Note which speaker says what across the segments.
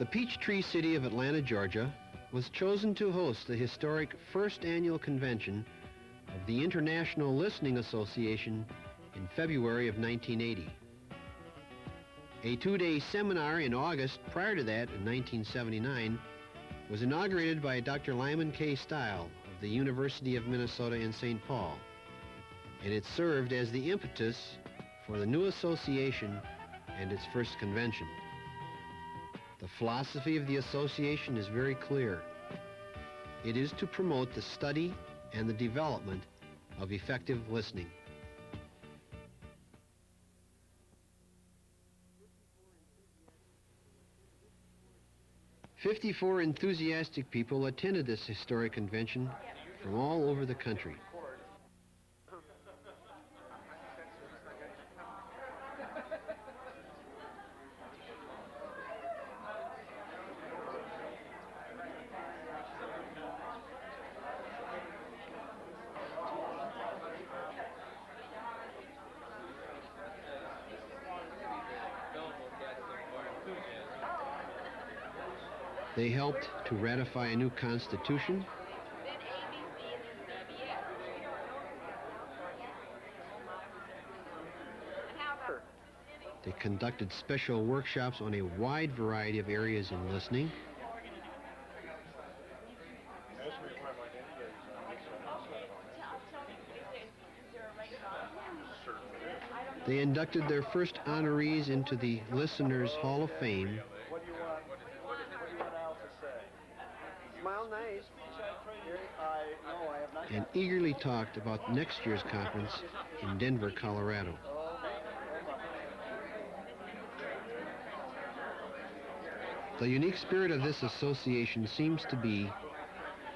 Speaker 1: The Peachtree City of Atlanta, Georgia, was chosen to host the historic first annual convention of the International Listening Association in February of 1980. A two-day seminar in August prior to that, in 1979, was inaugurated by Dr. Lyman K. Stile of the University of Minnesota in St. Paul, and it served as the impetus for the new association and its first convention. The philosophy of the association is very clear. It is to promote the study and the development of effective listening. "54 enthusiastic people attended this historic convention from all over the country. They helped to ratify a new constitution, they conducted special workshops on a wide variety of areas in listening, they inducted their first honorees into the Listeners Hall of Fame, and eagerly talked about next year's conference in Denver, Colorado. The unique spirit of this association seems to be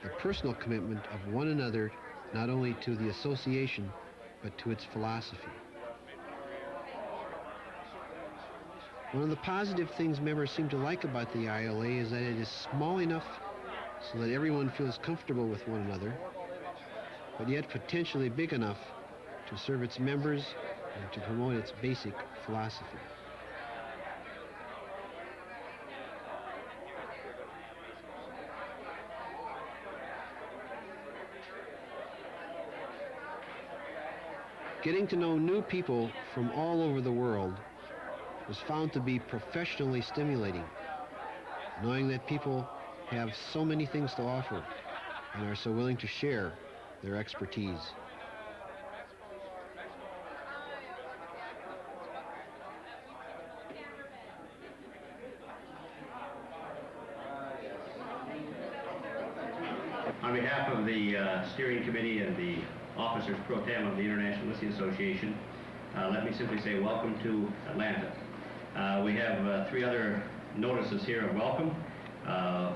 Speaker 1: the personal commitment of one another, not only to the association, but to its philosophy. One of the positive things members seem to like about the ILA is that it is small enough so that everyone feels comfortable with one another, but yet potentially big enough to serve its members and to promote its basic philosophy. Getting to know new people from all over the world was found to be professionally stimulating, knowing that people have so many things to offer and are so willing to share their expertise.
Speaker 2: On behalf of the steering committee and the officers pro tem of the International Listening Association, let me simply say welcome to Atlanta. We have three other notices here of welcome.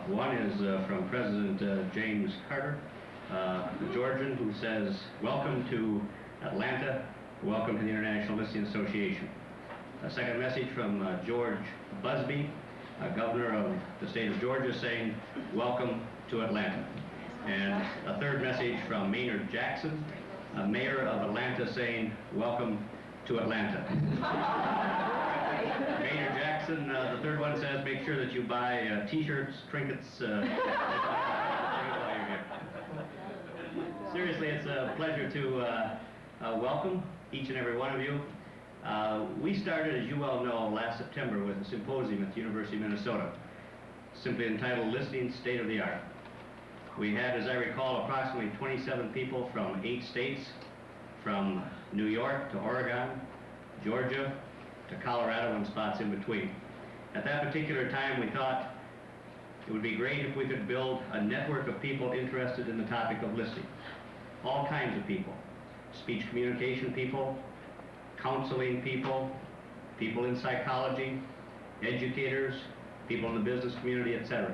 Speaker 2: One is from President James Carter, the Georgian, who says, welcome to Atlanta, welcome to the International Listening Association. A second message from George Busby, Governor of the state of Georgia, saying, welcome to Atlanta. And a third message from Maynard Jackson, Mayor of Atlanta, saying, welcome to Atlanta. Maynard Jackson, the third one says, make sure that you buy t-shirts, trinkets, while you're here. Seriously, it's a pleasure to welcome each and every one of you. We started, as you well know, last September with a symposium at the University of Minnesota, simply entitled Listening State of the Art. We had, as I recall, approximately 27 people from 8 states, from New York to Oregon, Georgia, to Colorado, and spots in between. At that particular time, we thought it would be great if we could build a network of people interested in the topic of listening. All kinds of people. Speech communication people, counseling people, people in psychology, educators, people in the business community, etc.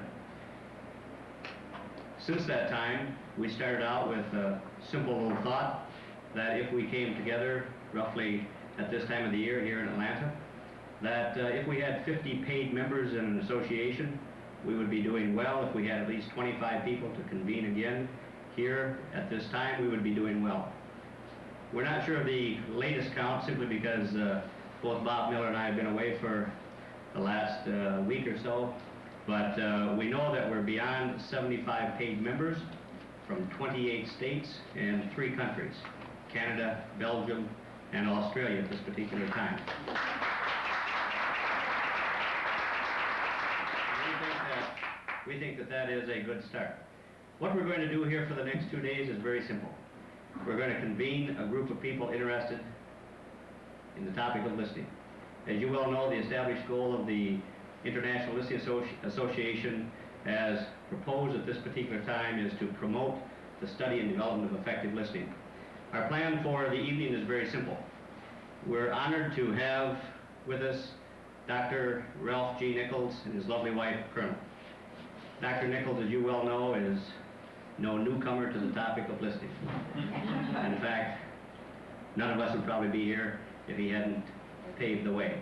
Speaker 2: Since that time, we started out with a simple little thought that if we came together roughly at this time of the year here in Atlanta, that if we had 50 paid members in an association, we would be doing well. If we had at least 25 people to convene again here at this time, we would be doing well. We're not sure of the latest count simply because both Bob Miller and I have been away for the last week or so. But we know that we're beyond 75 paid members from 28 states and 3 countries, Canada, Belgium, and Australia at this particular time. We think that that is a good start. What we're going to do here for the next 2 days is very simple. We're going to convene a group of people interested in the topic of listening. As you well know, the established goal of the International Listening Association, as proposed at this particular time, is to promote the study and development of effective listening. Our plan for the evening is very simple. We're honored to have with us Dr. Ralph G. Nichols and his lovely wife, Colonel. Dr. Nichols, as you well know, is no newcomer to the topic of listening. In fact, none of us would probably be here if he hadn't paved the way.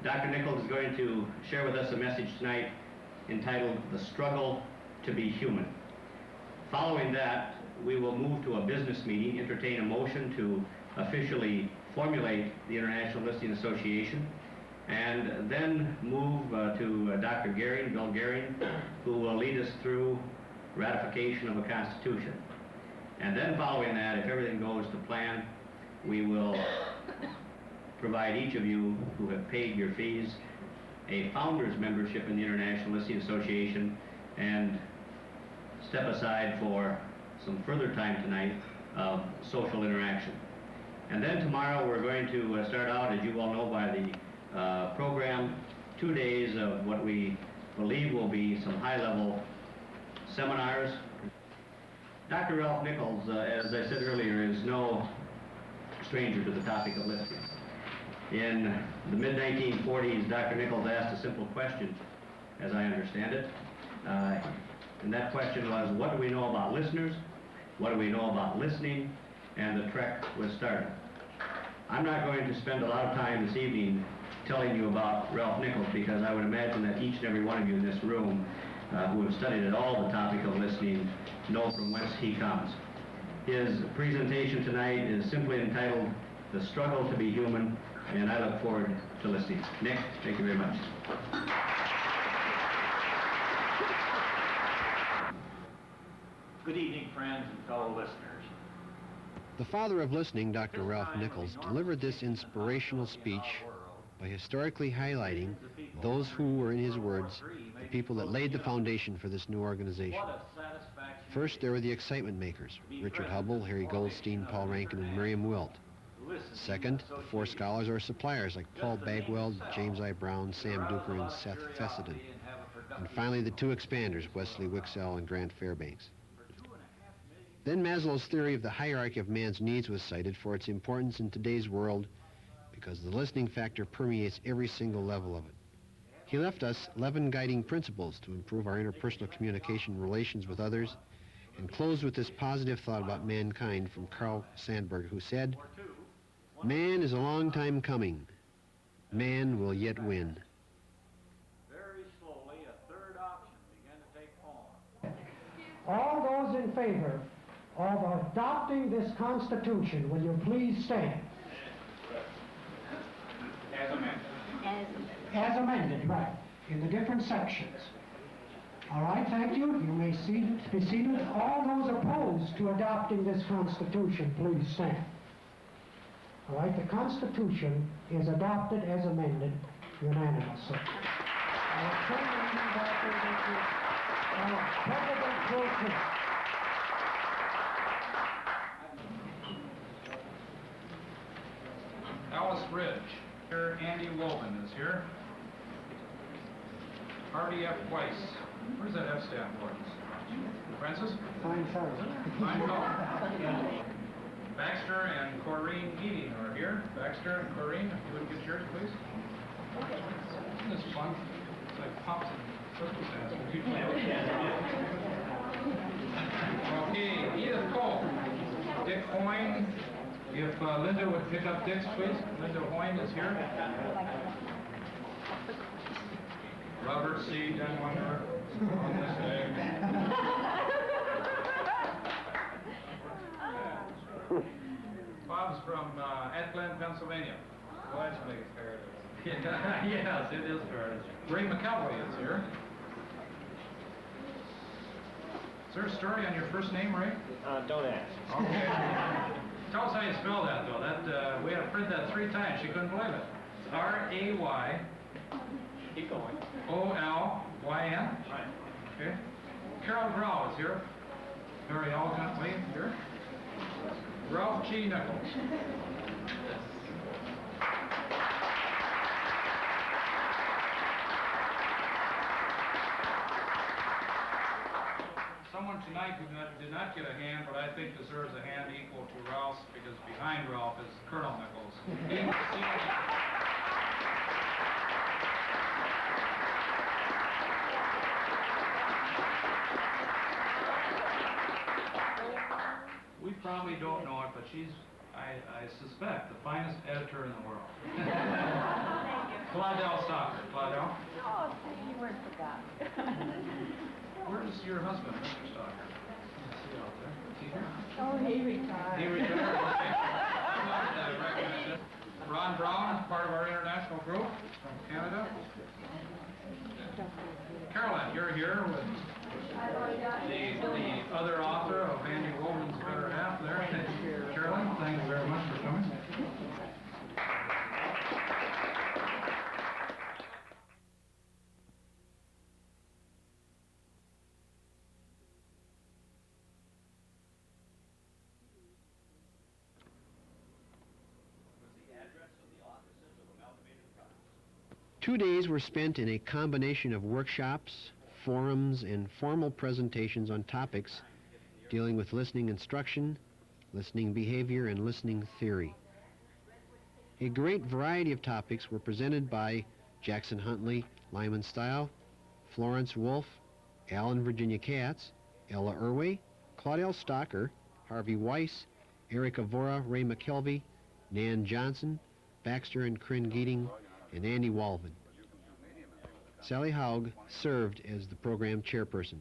Speaker 2: Dr. Nichols is going to share with us a message tonight entitled "The Struggle to be Human." Following that, we will move to a business meeting, entertain a motion to officially formulate the International Listening Association, and then move to Dr. Gehring, Bill Gehring, who will lead us through ratification of a constitution. And then following that, if everything goes to plan, we will provide each of you who have paid your fees a founder's membership in the International Listening Association, and step aside for some further time tonight of social interaction. And then tomorrow we're going to start out, as you all know by the program, 2 days of what we believe will be some high-level seminars. Dr. Ralph Nichols, as I said earlier, is no stranger to the topic of listening. In the mid-1940s, Dr. Nichols asked a simple question, as I understand it. And that question was, what do we know about listeners? What do we know about listening? And the trek was started. I'm not going to spend a lot of time this evening telling you about Ralph Nichols, because I would imagine that each and every one of you in this room who have studied at all the topic of listening know from whence he comes. His presentation tonight is simply entitled "The Struggle to be Human," and I look forward to listening. Nick, thank you very much.
Speaker 3: Good evening, friends and fellow listeners.
Speaker 1: The father of listening, Dr. Ralph Nichols, delivered this inspirational speech by historically highlighting those who were, in his words, the people that laid the foundation for this new organization. First, there were the excitement makers, Richard Hubble, Harry Goldstein, Paul Rankin, and Miriam Wilt. Second, the 4 scholars or suppliers like Paul Bagwell, James I. Brown, Sam Duker, and Seth Fessenden. And finally, the 2 expanders, Wesley Wicksell and Grant Fairbanks. Then Maslow's theory of the hierarchy of man's needs was cited for its importance in today's world, because the listening factor permeates every single level of it. He left us 11 guiding principles to improve our interpersonal communication relations with others, and closed with this positive thought about mankind from Carl Sandburg, who said, "Man is a long time coming. Man will yet win."
Speaker 3: Very slowly, a third option began to take form.
Speaker 4: All those in favor of adopting this Constitution, will you please stand?
Speaker 3: As amended.
Speaker 4: As amended, right, in the different sections. All right, thank you. You may be seated. All those opposed to adopting this Constitution, please stand. All right, the Constitution is adopted as amended unanimously. President Pro Tem.
Speaker 5: Alice Ridge. Here, Andy Woven is here. Hardy F. Weiss. What does that F stand for? Francis?
Speaker 4: Fine fellow.
Speaker 5: Fine fellow. Baxter and Corrine Eating are here. Baxter and Corrine, if you would get yours, please. This is fun. It's like pops and circumstance. Okay, Edith Cole. Dick Hoyne. If Linda would pick up Dick's, please. Linda Hoyne is here. Robert C. Denwanger on this day. Bob's from Atglen, Pennsylvania. Well, that's a big fair. Yes, it is fair. Ray McElway is here. there a story on your first name, Ray?
Speaker 3: Don't ask.
Speaker 5: Okay. Tell us how you spell that, though. That we had to print that 3 times. She couldn't believe it. R-A-Y.
Speaker 3: Keep going.
Speaker 5: O-L-Y-N.
Speaker 3: Right.
Speaker 5: Okay. Carol Grau is here. Very elegantly here. Ralph G. Nichols. Someone tonight who did not get a hand, but I think deserves a hand equal to Ralph's, because behind Ralph is Colonel Nichols. We probably don't know it, but she's, I suspect, the finest editor in the world. Claudel Stocker. Claudel?
Speaker 6: Oh, you weren't forgotten.
Speaker 5: Where's your husband, Mr. Stocker? I see out there. Is he here?
Speaker 6: Oh, he retired.
Speaker 5: He retired, okay. I recognize it. Ron Brown, part of our international group from Canada. Carolyn, you're here with the other author of Andy Wolman's Better Half there. Carolyn, thank you very much for coming.
Speaker 1: Two days were spent in a combination of workshops, forums, and formal presentations on topics dealing with listening instruction, listening behavior, and listening theory. A great variety of topics were presented by Jackson Huntley, Lyman Stile, Florence Wolf, Alan Virginia Katz, Ella Irway, Claudel Stocker, Harvey Weiss, Erica Vora, Ray McKelvey, Nan Johnson, Baxter and Kryn Geeting, and Andy Walvin. Sally Haug served as the program chairperson.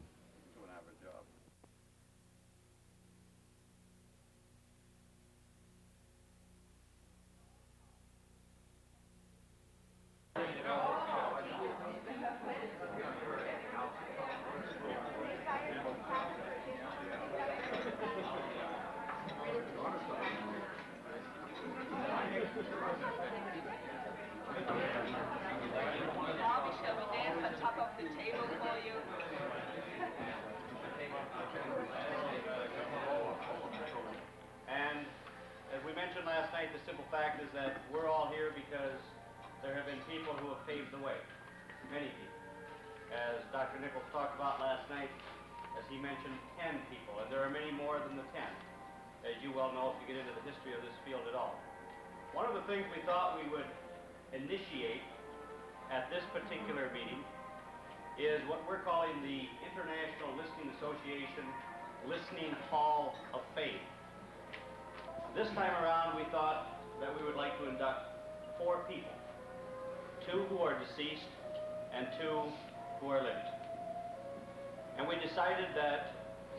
Speaker 2: And as we mentioned last night, the simple fact is that we're all here because there have been people who have paved the way. Many people. As Dr. Nichols talked about last night, as he mentioned, 10 people, and there are many more than the 10, as you well know if you get into the history of this field at all. One of the things we thought we would initiate at this particular meeting is what we're calling the International Listening Association Listening Hall of Fame. This time around, we thought that we would like to induct 4 people, 2 who are deceased and 2 who are living. And we decided that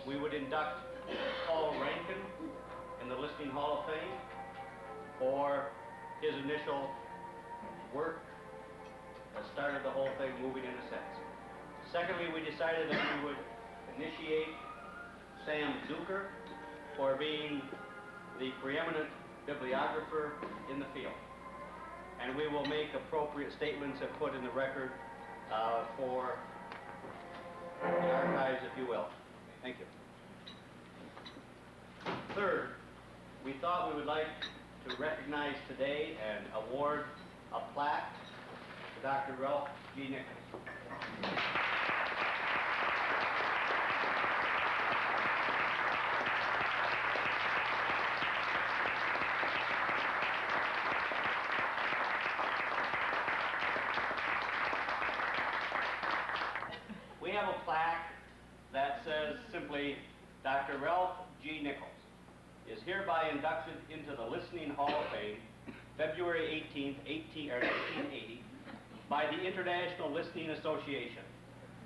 Speaker 2: we would induct Paul Rankin in the Listening Hall of Fame for his initial work that started the whole thing moving in a sense. Secondly, we decided that we would initiate Sam Zucker for being the preeminent bibliographer in the field. And we will make appropriate statements and put in the record for the archives, if you will. Thank you. Third, we thought we would like to recognize today and award a plaque to Dr. Ralph G. Nichols. We have a plaque that says simply, Dr. Ralph G. Nichols is hereby inducted into the Listening Hall of Fame, February 18th, 1880, by the International Listening Association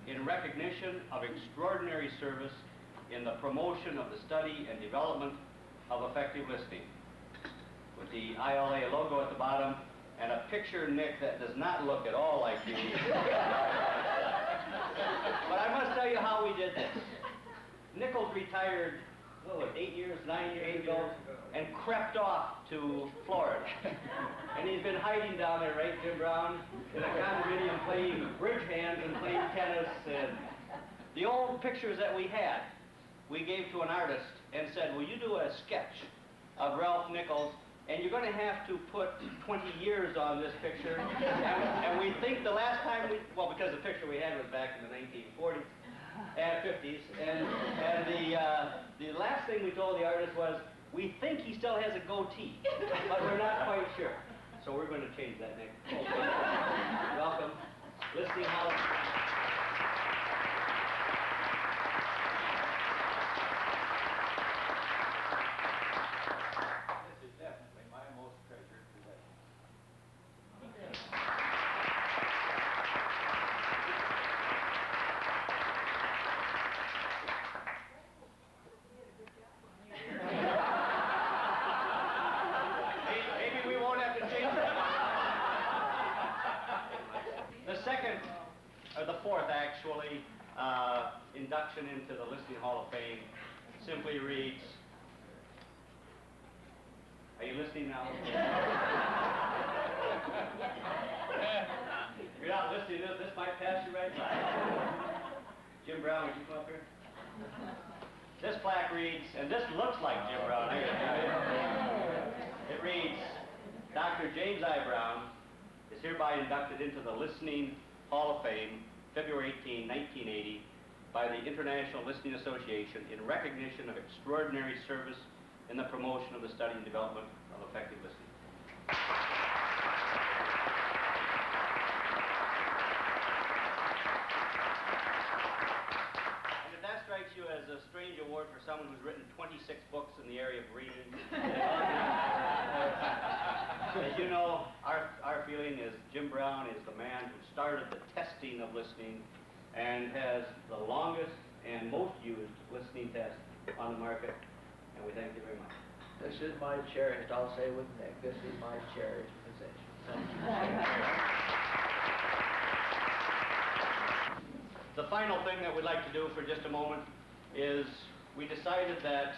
Speaker 2: in recognition of extraordinary service in the promotion of the study and development of effective listening. With the ILA logo at the bottom and a picture, Nick, that does not look at all like you. But I must tell you how we did this. Nick
Speaker 7: retired, what was it, 8 years, 9 years ago, and crept off to Florida. And he's been hiding down there, right, Jim Brown, in a condominium playing bridge hands and playing tennis. And the old pictures that we had, we gave to an artist and said, will you do a sketch of Ralph Nichols, and you're going to have to put 20 years on this picture. And we think the last time well, because the picture we had was back in the 1940s and 50s, and the last thing we told the artist was, we think he still has a goatee, but we're not quite sure. So we're going to change that next. Welcome. Listening Hall.
Speaker 3: This is definitely my most treasured possession.
Speaker 7: Maybe we won't have to change that. The second, or the fourth actually, induction into the Listening Hall of Fame simply reads, are you listening now? You're not listening to this, this might pass you right by. Jim Brown, would you come up here? This plaque reads, and this looks like Jim Brown. It reads, Dr. James I. Brown is hereby inducted into the Listening Hall of Fame, February 18, 1980, by the International Listening Association in recognition of extraordinary service in the promotion of the study and development of effective listening. And if that strikes you as a strange award for someone who's written 26 books in the area of reading, as you know, our feeling is Jim Brown is the man who started the testing of listening and has the longest and most used listening test on the market. And we thank you very much.
Speaker 8: This is my cherished, I'll say with Nick, this is my cherished possession. Thank you.
Speaker 7: The final thing that we'd like to do for just a moment is we decided that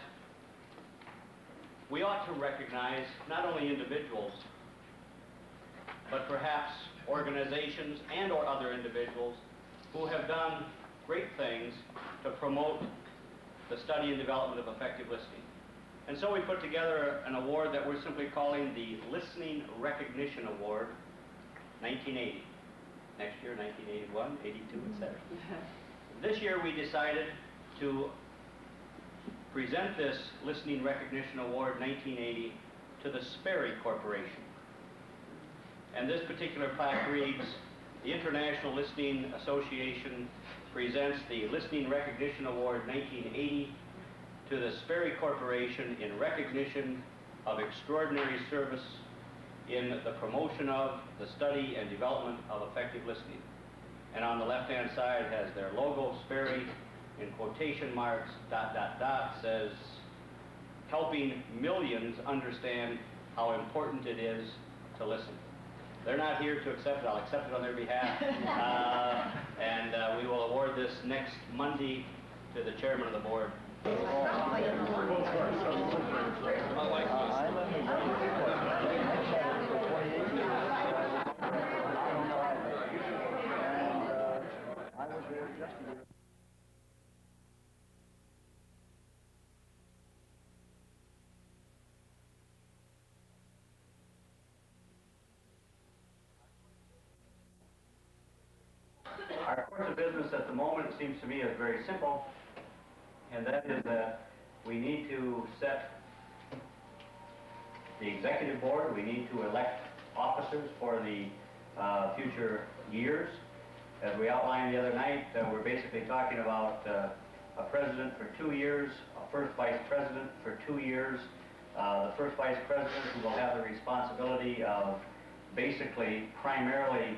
Speaker 7: we ought to recognize not only individuals, but perhaps organizations and or other individuals who have done great things to promote the study and development of effective listening. And so we put together an award that we're simply calling the Listening Recognition Award 1980. Next year, 1981, 82, etc. This year we decided to present this Listening Recognition Award 1980 to the Sperry Corporation. And this particular plaque reads, the International Listening Association presents the Listening Recognition Award 1980 to the Sperry Corporation in recognition of extraordinary service in the promotion of the study and development of effective listening. And on the left-hand side has their logo, Sperry, in quotation marks, ... says, helping millions understand how important it is to listen. They're not here to accept it. I'll accept it on their behalf. And we will award this next Monday to the chairman of the board. Our course of business at the moment, it seems to me, is very simple, and that is that we need to set the executive board, we need to elect officers for the future years. As we outlined the other night, we're basically talking about a president for 2 years, a first vice president for 2 years, the first vice president who will have the responsibility of basically primarily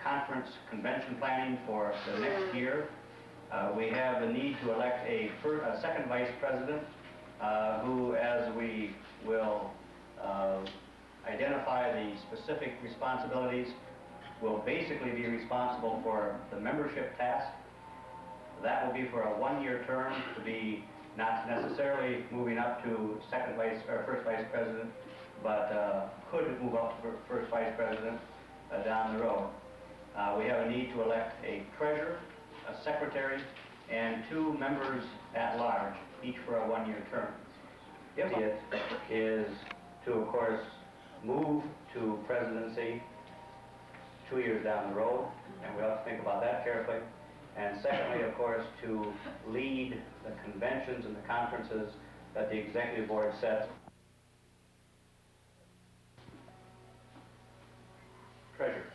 Speaker 7: conference convention planning for the next year. We have the need to elect a second vice president who, as we will identify the specific responsibilities, will basically be responsible for the membership task. That will be for a 1-year term to be not necessarily moving up to second vice or first vice president, but could move up to first vice president down the road. We have a need to elect a treasurer, a secretary, and 2 members at large, each for a 1-year term. If it is to, of course, move to presidency 2 years down the road, and we ought to think about that carefully. And secondly, of course, to lead the conventions and the conferences that the executive board sets. Treasurer.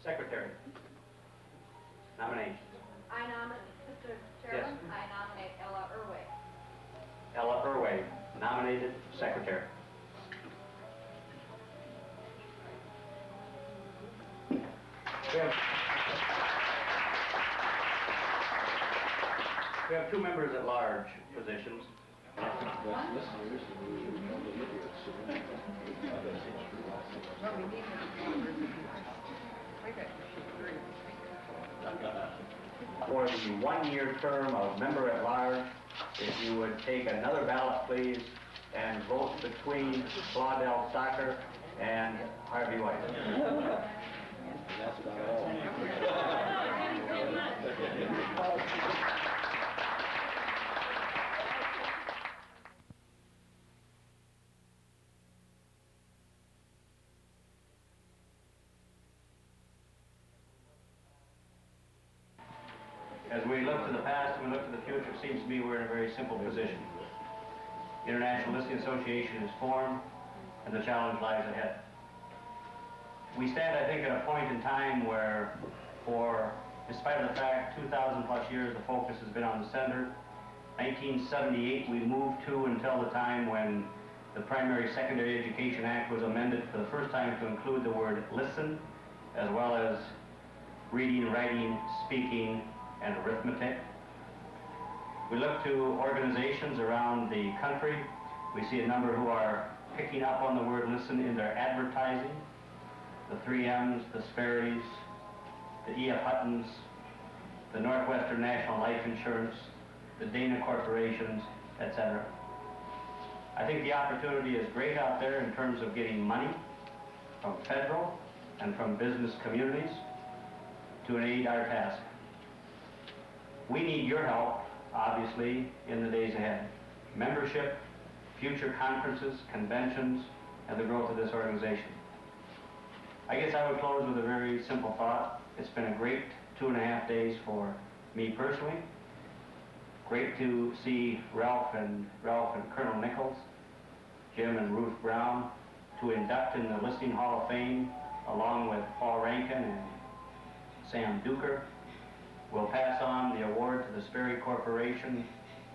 Speaker 7: Secretary. Nominations.
Speaker 9: I nominate, Mr. Chairman, I nominate Ella Irway.
Speaker 7: Ella Irway, nominated secretary. We have 2 members at large positions. For the 1-year term of member at large, if you would take another ballot, please, and vote between Claudel Stocker and Harvey White. That's about all. As we look to the past and we look to the future, it seems to me we're in a very simple position. The International Listening Association is formed, and the challenge lies ahead. We stand, I think, at a point in time where, despite of the fact 2,000 plus years the focus has been on the sender, 1978 we moved to until the time when the Primary Secondary Education Act was amended for the first time to include the word listen, as well as reading, writing, speaking, and arithmetic. We look to organizations around the country. We see a number who are picking up on the word listen in their advertising. The 3Ms, the Sperry's, the E.F. Huttons, the Northwestern National Life Insurance, the Dana Corporations, etc. I think the opportunity is great out there in terms of getting money from federal and from business communities to aid our task. We need your help, obviously, in the days ahead. Membership, future conferences, conventions, and the growth of this organization. I guess I would close with a very simple thought. It's been a great 2.5 days for me personally. Great to see Ralph and Colonel Nichols, Jim and Ruth Brown, to induct in the Listening Hall of Fame, along with Paul Rankin and Sam Duker. We'll pass on the award to the Sperry Corporation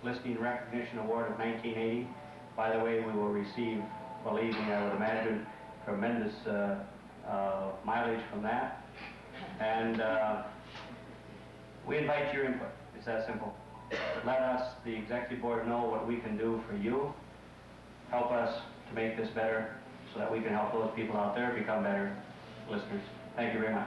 Speaker 7: Listening Recognition Award of 1980. By the way, we will receive, believe me, I would imagine, tremendous mileage from that. And we invite your input. It's that simple. Let us, the executive board, know what we can do for you. Help us to make this better so that we can help those people out there become better listeners. Thank you very much.